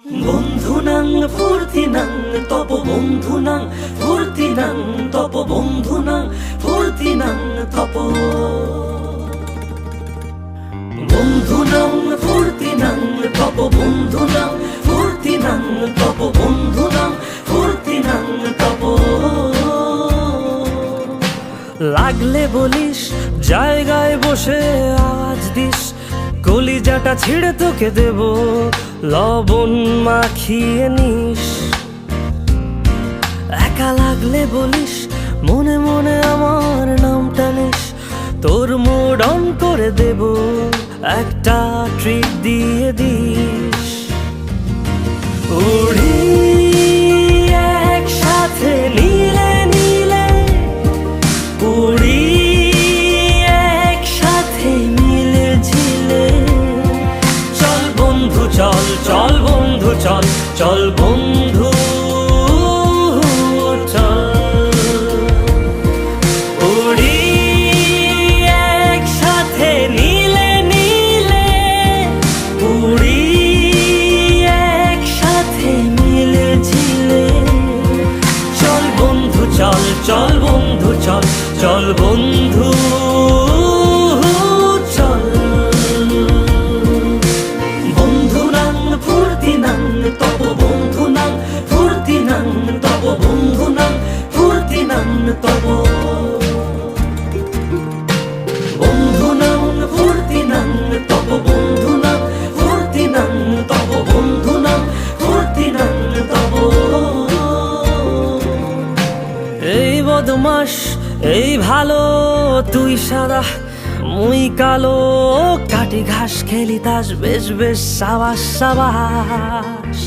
বন্ধুনাং ফুর্তিনাং তপ বন্ধুনাং ফুর্তিনাং তপ বন্ধুনাং ফুর্তিনাং তপ বন্ধুনাং ফুর্তিনাং তপ বন্ধুনাং ফুর্তিনাং তপ বন্ধুনাং ফুর্তিনাং তপ। লাগলে বলিস জায়গায় বসে আওয়াজ দিস, কলিজাটা ছিঁড়ে তোকে দেব লবণ মাখিয়ে নিস। একা লাগলে বলিস মনে মনে আমার নামটা নিস, তোর মুড অন করে দেব একটা ট্রিট দিয়ে দিস। উড়ি একসাথে নীলে নীলে, উড়ি একসাথে মিলে ঝিলে, চল বন্ধু চল, চল বন্ধু চল, চল বন্ধু চল। উড়ি একসাথে নীলে নীলে, উড়ি একসাথে মিলে ঝিলে, চল বন্ধু চল, চল বন্ধু চল, চল বন্ধু চল। বন্ধুনাং ফুর্তিনাং তপ বন্ধুনাং ফুর্তিনাং তপ বন্ধুনাং ফুর্তিনাং তপ। বন্ধুনাং ফুর্তিনাং তপ বন্ধুনাং ফুর্তিনাং তপ বন্ধুনাং ফুর্তিনাং তপ। এই বদমাস এই ভালো, তুই সাদা মুই কালো, কাটি ঘাস খেলি তাস বেশ বেশ সাবাস সাবাস।